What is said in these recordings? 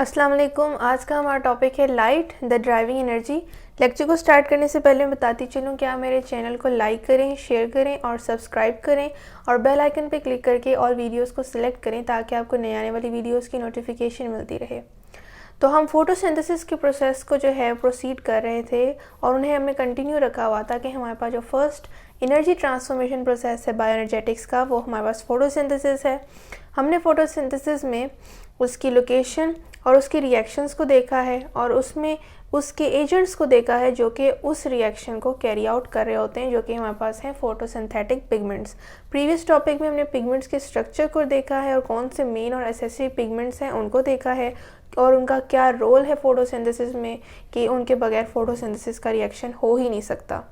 अस्सलाम वालेकुम। आज का हमारा टॉपिक है light the driving energy. Lecture को स्टार्ट करने से पहले मैं बताती चलूँ कि आप मेरे चैनल को लाइक करें, शेयर करें और सब्सक्राइब करें और बेल आइकन पे क्लिक करके ऑल वीडियोस को सिलेक्ट करें ताकि आपको नए आने वाली वीडियोस की नोटिफिकेशन मिलती रहे। तो हम फोटोसिंथेसिस के प्रोसेस को जो है प्रोसीड कर रहे थे और उन्हें हमने कंटिन्यू रखा हुआ था कि हमारे पास जो फर्स्ट एनर्जी ट्रांसफॉर्मेशन प्रोसेस है बायोएनर्जेटिक्स का, वो हमारे पास फोटोसिंथेसिस है। हमने फोटोसिंथेसिस में उसकी लोकेशन और उसकी रिएक्शंस को देखा है और उसमें उसके एजेंट्स को देखा है जो कि उस रिएक्शन को कैरी आउट कर रहे होते हैं, जो कि हमारे पास हैं फोटोसिंथेटिक पिगमेंट्स। प्रीवियस टॉपिक में हमने पिगमेंट्स के स्ट्रक्चर को देखा है और कौन से मेन और एसेसरी पिगमेंट्स हैं उनको देखा है और उनका क्या रोल है फोटोसिंथेसिस में, कि उनके बगैर फोटोसिंथेसिस का रिएक्शन हो ही नहीं सकता।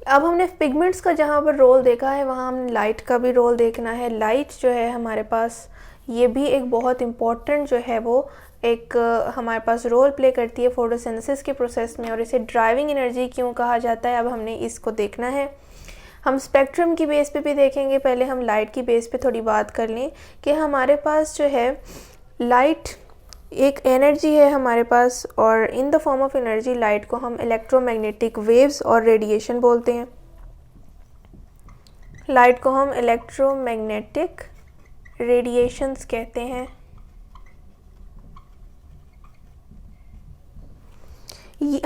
अब हमने पिगमेंट्स का जहाँ पर रोल देखा है वहाँ हमने लाइट का भी रोल देखना है। लाइट जो है हमारे पास, ये भी एक बहुत इम्पॉर्टेंट जो है वो एक हमारे पास रोल प्ले करती है फोटोसिंथेसिस के प्रोसेस में, और इसे ड्राइविंग एनर्जी क्यों कहा जाता है अब हमने इसको देखना है। हम स्पेक्ट्रम की बेस पे भी देखेंगे। पहले हम लाइट की बेस पे थोड़ी बात कर लें कि हमारे पास जो है लाइट एक एनर्जी है हमारे पास, और in the form of energy light को हम इलेक्ट्रोमैग्नेटिक वेव्स और रेडिएशन बोलते हैं। लाइट को हम इलेक्ट्रोमैग्नेटिक रेडिएशंस कहते हैं।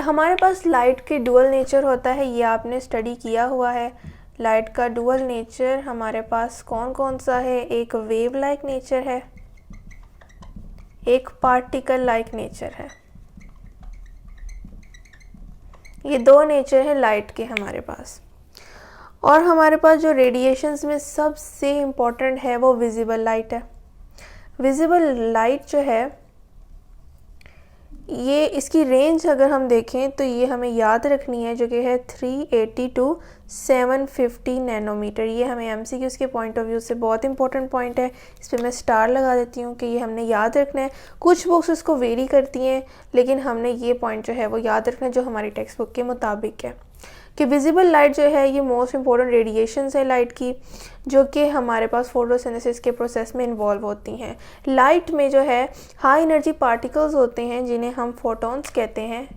हमारे पास लाइट के डुअल नेचर होता है, ये आपने स्टडी किया हुआ है। लाइट का डुअल नेचर हमारे पास कौन कौन सा है? एक वेव लाइक नेचर है, एक पार्टिकल लाइक नेचर है। ये दो नेचर है लाइट के हमारे पास। और हमारे पास जो रेडिएशंस में सबसे इम्पोर्टेंट है वो विजिबल लाइट है। विजिबल लाइट जो है ये इसकी रेंज अगर हम देखें तो ये हमें याद रखनी है, जो कि है 380 टू 750 नैनोमीटर। ये हमें एमसीक्यूज़ के पॉइंट ऑफ व्यू से बहुत इंपॉर्टेंट पॉइंट है। इस पर मैं स्टार लगा देती हूँ कि ये हमने याद रखना है। कुछ बुक्स इसको वेरी करती हैं, लेकिन हमने ये पॉइंट जो है वो याद रखना है जो हमारी टेक्स्ट बुक के मुताबिक है कि विजिबल लाइट जो है ये मोस्ट इंपॉर्टेंट रेडिएशंस है लाइट की, जो कि हमारे पास फोटोसिंथेसिस के प्रोसेस में इन्वॉल्व होती हैं। लाइट में जो है हाई एनर्जी पार्टिकल्स होते हैं जिन्हें हम फोटॉन्स कहते हैं।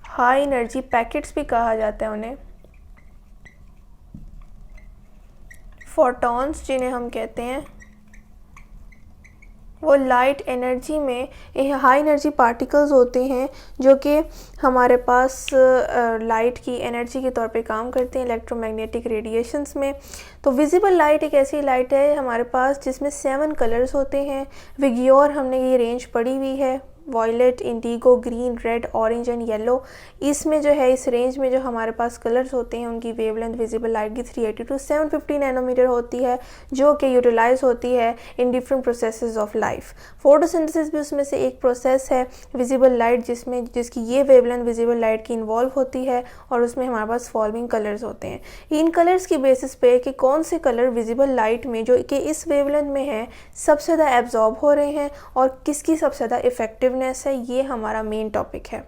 हाई एनर्जी पैकेट्स भी कहा जाता है उन्हें, फोटॉन्स जिन्हें हम कहते हैं। वो लाइट एनर्जी में हाई एनर्जी पार्टिकल्स होते हैं जो कि हमारे पास लाइट की एनर्जी के तौर पे काम करते हैं इलेक्ट्रोमैग्नेटिक रेडिएशंस में। तो विजिबल लाइट एक ऐसी लाइट है हमारे पास जिसमें 7 कलर्स होते हैं। विग्योर हमने ये रेंज पढ़ी हुई है, violet, indigo, green, red, orange and yellow. इसमें जो है इस रेंज में जो हमारे पास कलर्स होते हैं उनकी वेवलेंथ विजिबल लाइट की 380 टू 750 नैनोमीटर होती है, जो कि यूटिलाइज होती है in different processes of life. Photosynthesis भी उसमें से एक प्रोसेस है विजिबल लाइट जिसकी ये वेवलेंथ विजिबल लाइट की इन्वॉल्व होती है, और उसमें हमारे पास फॉलोइंग कलर्स होते हैं। इन कलर्स की बेसिस पे कि कौन से कलर विजिबल लाइट में जो कि इस वेवलेंथ में है सबसे ज़्यादा एब्जॉर्ब हो रहे हैं और किसकी सबसे ज़्यादा इफेक्टिव है, ये हमारा मेन टॉपिक है।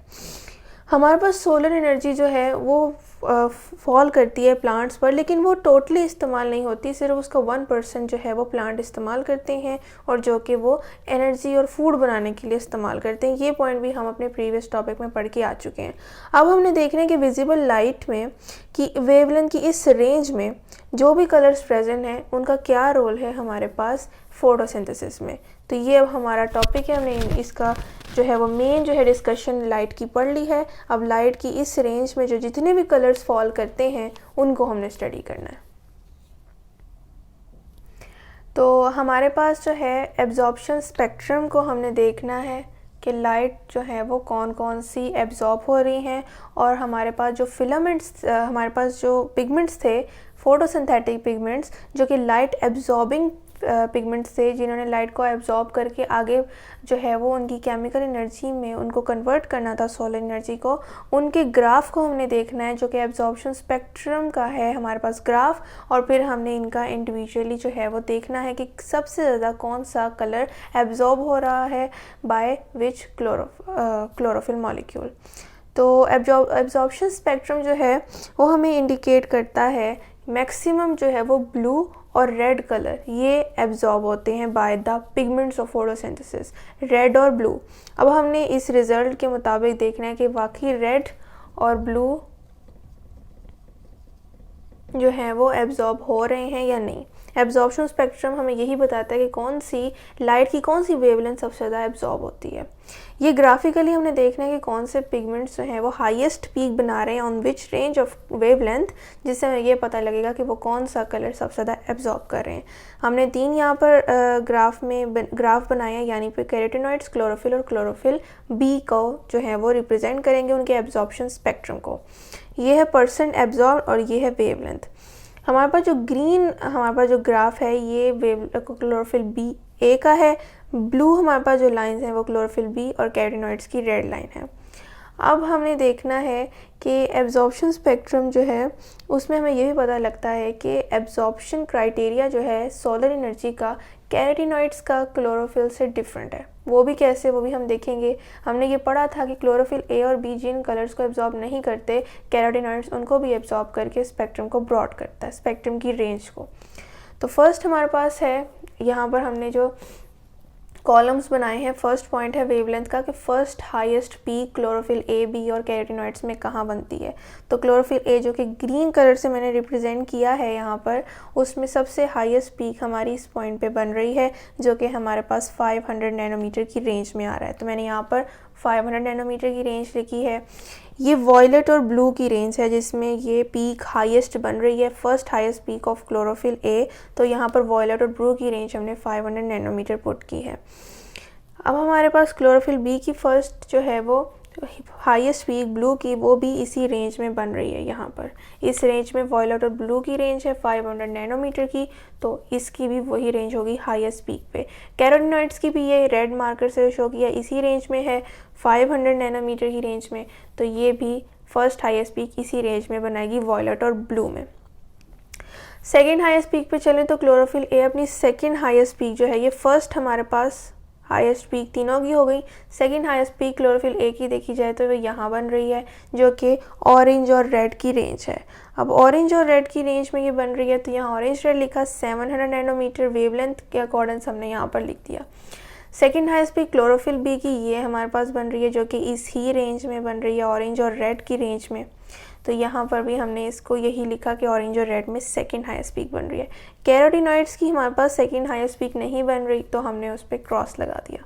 हमारे पास सोलर एनर्जी जो है वो फॉल करती है प्लांट्स पर, लेकिन वो टोटली इस्तेमाल नहीं होती, सिर्फ उसका 1% जो है वो प्लांट इस्तेमाल करते हैं, और जो कि वो एनर्जी और फूड बनाने के लिए इस्तेमाल करते हैं। ये पॉइंट भी हम अपने प्रीवियस टॉपिक में पढ़ के आ चुके हैं। अब हमने देखना है कि विजिबल लाइट में कि वेवलेंथ की इस रेंज में जो भी कलर्स प्रेजेंट हैं उनका क्या रोल है हमारे पास फोटोसिंथेसिस में। तो ये अब हमारा टॉपिक है, हमने इसका जो है वो मेन जो है डिस्कशन लाइट की पढ़ ली है। अब लाइट की इस रेंज में जो जितने भी कलर्स फॉल करते हैं उनको हमने स्टडी करना है। तो हमारे पास जो है एब्जॉर्प्शन स्पेक्ट्रम को हमने देखना है कि लाइट जो है वो कौन कौन सी एब्जॉर्ब हो रही हैं, और हमारे पास जो फिलामेंट्स हमारे पास जो पिगमेंट्स थे फोटोसिंथेटिक पिगमेंट्स, जो कि लाइट एब्जॉर्बिंग पिगमेंट्स थे जिन्होंने लाइट को एब्जॉर्ब करके आगे जो है वो उनकी केमिकल एनर्जी में उनको कन्वर्ट करना था सोलर एनर्जी को। उनके ग्राफ को हमने देखना है जो कि एब्जॉर्प्शन स्पेक्ट्रम का है हमारे पास ग्राफ, और फिर हमने इनका इंडिविजुअली जो है वो देखना है कि सबसे ज़्यादा कौन सा कलर एब्जॉर्ब हो रहा है बाय विच क्लोरोफिल मॉलिक्यूल। तो एब्जॉर्प्शन स्पेक्ट्रम जो है वो हमें इंडिकेट करता है मैक्सिमम जो है वो ब्लू और रेड कलर ये एब्जॉर्ब होते हैं by the pigments of photosynthesis, red और ब्लू। अब हमने इस रिज़ल्ट के मुताबिक देखना है कि वाकई रेड और ब्लू जो है वो एब्जॉर्ब हो रहे हैं या नहीं। एब्जॉर्प्शन स्पेक्ट्रम हमें यही बताता है कि कौन सी लाइट की कौन सी वेवलेंथ सबसे ज़्यादा एब्जॉर्ब होती है। ये ग्राफिकली हमने देखना है कि कौन से पिगमेंट्स जो हैं वो हाईएस्ट पीक बना रहे हैं on which range of wavelength, जिससे हमें ये पता लगेगा कि वो कौन सा कलर सबसे ज़्यादा एब्जॉर्ब कर रहे हैं। हमने 3 यहाँ पर ग्राफ बनाए हैं, यानी फिर कैरोटीनॉइड्स, क्लोरोफिल और क्लोरोफिल बी को जो है वो रिप्रेजेंट करेंगे उनके एब्जॉर्प्शन स्पेक्ट्रम को। ये है परसेंट एब्जॉर्ब और ये है वेवलेंथ। हमारे पास जो ग्राफ है ये क्लोरोफिल बी ए का है, ब्लू हमारे पास जो लाइंस हैं वो क्लोरोफिल बी और कैरोटीनॉइड्स की रेड लाइन है। अब हमें देखना है कि एब्जॉर्प्शन स्पेक्ट्रम जो है उसमें हमें ये भी पता लगता है कि एब्जॉर्प्शन क्राइटेरिया जो है सोलर एनर्जी का कैरोटीनॉइड्स का क्लोरोफिल से डिफरेंट है। वो भी कैसे, वो भी हम देखेंगे। हमने ये पढ़ा था कि क्लोरोफिल ए और बी जिन कलर्स को एब्जॉर्ब नहीं करते, कैरोटीनॉइड्स उनको भी एब्जॉर्ब करके स्पेक्ट्रम को ब्रॉड करता है, स्पेक्ट्रम की रेंज को। तो फर्स्ट हमारे पास है, यहाँ पर हमने जो कॉलम्स बनाए हैं, फर्स्ट पॉइंट है वेवलेंथ का कि first highest peak chlorophyll A, B और कैरोटीनॉइड्स में कहाँ बनती है। तो क्लोरोफिल ए जो कि ग्रीन कलर से मैंने रिप्रेजेंट किया है यहाँ पर, उसमें सबसे हाईएस्ट पीक हमारी इस पॉइंट पे बन रही है जो कि हमारे पास 500 नैनोमीटर की रेंज में आ रहा है। तो मैंने यहाँ पर 500 नैनोमीटर की रेंज लिखी है। ये वॉयलेट और ब्लू की रेंज है जिसमें ये पीक हाईएस्ट बन रही है, first highest peak of chlorophyll a. तो यहाँ पर वॉयलेट और ब्लू की रेंज हमने 500 नैनोमीटर पुट की है। अब हमारे पास क्लोरोफिल बी की फर्स्ट जो है वो हाईएस्ट पीक ब्लू की, वो भी इसी रेंज में बन रही है। यहाँ पर इस रेंज में वॉयलेट और ब्लू की रेंज है 500 नैनोमीटर की, तो इसकी भी वही रेंज होगी हाईएस्ट पीक पे। कैरोटीनॉइड्स की भी ये रेड मार्कर से शो किया, इसी रेंज में है 500 नैनोमीटर की रेंज में, तो ये भी फर्स्ट हाईएस्ट पीक इसी रेंज में बनाएगी वॉयलेट और ब्लू में। सेकेंड हाईएस्ट पीक पे चलें तो क्लोरोफिल ए अपनी सेकेंड हाईएस्ट पीक जो है, ये फर्स्ट हमारे पास हाईएस्ट पीक तीनों की हो गई, second highest peak chlorophyll A की देखी जाए तो वो यहाँ बन रही है जो कि ऑरेंज और रेड की रेंज है। अब ऑरेंज और रेड की रेंज में ये बन रही है, तो यहाँ ऑरेंज रेड लिखा, 700 नैनोमीटर वेवलेंथ के अकॉर्डेंस हमने यहाँ पर लिख दिया। Second highest peak chlorophyll b की ये हमारे पास बन रही है जो कि इस ही रेंज में बन रही है, ऑरेंज और रेड की रेंज में। तो यहाँ पर भी हमने इसको यही लिखा कि ऑरेंज और रेड में सेकंड हाईएस्ट पीक बन रही है। कैरोटीनॉइड्स की हमारे पास सेकंड हाईएस्ट पीक नहीं बन रही, तो हमने उस पर क्रॉस लगा दिया।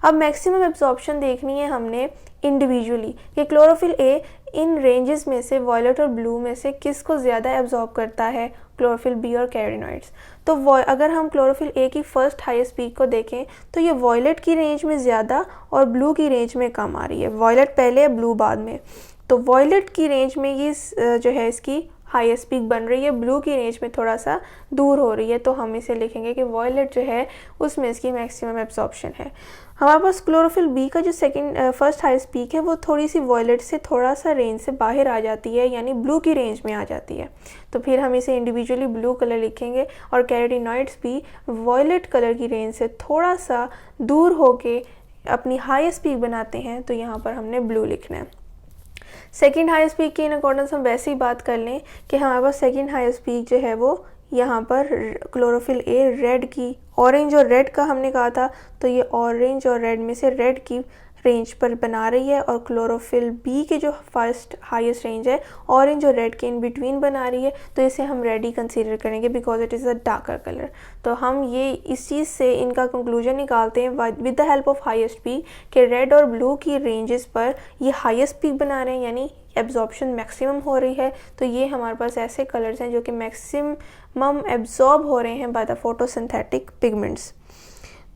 अब मैक्सिमम एब्जॉर्प्शन देखनी है हमने इंडिविजुअली कि क्लोरोफिल ए इन रेंजेस में से वॉयलेट और ब्लू में से किसको ज़्यादा एब्जॉर्ब करता है, क्लोरोफिल बी और कैरोटीनॉइड्स। तो अगर हम क्लोरोफिल ए की फर्स्ट हाईएस्ट पीक को देखें तो ये वॉयलेट की रेंज में ज़्यादा और ब्लू की रेंज में कम आ रही है। वॉयलेट पहले, ब्लू बाद में। तो वॉयलेट की रेंज में ये जो है इसकी हाईएस्ट पीक बन रही है, ब्लू की रेंज में थोड़ा सा दूर हो रही है, तो हम इसे लिखेंगे कि वॉयलेट जो है उसमें इसकी मैक्सिमम एब्जॉर्प्शन है। हमारे पास क्लोरोफिल बी का जो फर्स्ट हाईएस्ट पीक है वो थोड़ी सी वॉयलेट से थोड़ा सा रेंज से बाहर आ जाती है, यानी ब्लू की रेंज में आ जाती है, तो फिर हम इसे इंडिविजुअली ब्लू कलर लिखेंगे। और कैरोटीनॉइड्स भी वॉयलेट कलर की रेंज से थोड़ा सा दूर होके अपनी हाईएस्ट पीक बनाते हैं, तो यहाँ पर हमने ब्लू लिखना है। सेकंड हाईएस्ट पीक के इन अकॉर्डेंस हम वैसे ही बात कर लें कि हमारे पास सेकंड हाईएस्ट पीक जो है वो यहाँ पर क्लोरोफिल ए रेड की, ऑरेंज और रेड का हमने कहा था, तो ये ऑरेंज और रेड में से रेड की रेंज पर बना रही है। और क्लोरोफिल बी के जो फर्स्ट हाईएस्ट रेंज है ऑरेंज और रेड के इन बिटवीन बना रही है, तो इसे हम रेड ही कंसीडर करेंगे because it is a darker colour. तो हम ये इस चीज़ से इनका कंक्लूजन निकालते हैं with the help of highest peak कि रेड और ब्लू की रेंजेस पर ये हाईएस्ट पीक बना रहे हैं, यानी एब्जॉर्प्शन मैक्सिमम हो रही है। तो ये हमारे पास ऐसे कलर्स हैं जो कि मैक्सिमम एब्जॉर्ब हो रहे हैं बाय द फोटोसिंथेटिक पिगमेंट्स।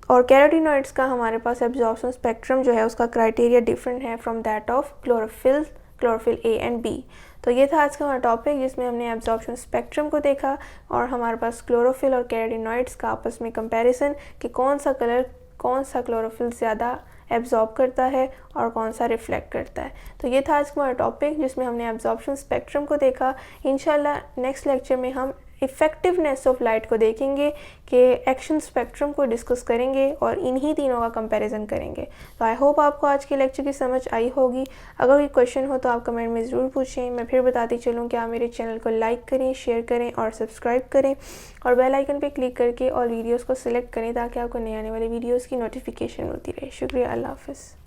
और कैरोटीनॉइड्स का हमारे पास एब्जॉर्प्शन स्पेक्ट्रम जो है उसका क्राइटेरिया डिफरेंट है from that of chlorophyll a and b. तो ये था आज का हमारा टॉपिक जिसमें हमने एब्जॉर्प्शन स्पेक्ट्रम को देखा और हमारे पास क्लोरोफिल और कैरोटीनॉइड्स का आपस में कंपैरिजन कि कौन सा कलर कौन सा क्लोरोफिल ज़्यादा एब्जॉर्ब करता है और कौन सा रिफ्लेक्ट करता है। तो ये था आज का हमारा टॉपिक जिसमें हमने एब्जॉर्प्शन स्पेक्ट्रम को देखा। इंशाल्लाह नेक्स्ट लेक्चर में हम इफ़ेक्टिवनेस ऑफ लाइट को देखेंगे कि एक्शन स्पेक्ट्रम को डिस्कस करेंगे और इन्हीं तीनों का कंपैरिजन करेंगे। तो आई होप आपको आज के लेक्चर की समझ आई होगी। अगर कोई क्वेश्चन हो तो आप कमेंट में ज़रूर पूछें। मैं फिर बताती चलूँ कि आप मेरे चैनल को लाइक करें, शेयर करें और सब्सक्राइब करें और बेल आइकन पे क्लिक करके ऑल वीडियोस को सिलेक्ट करें ताकि आपको नए आने वाले वीडियोस की नोटिफिकेशन होती रहे। शुक्रिया, अल्लाह हाफ़िज़।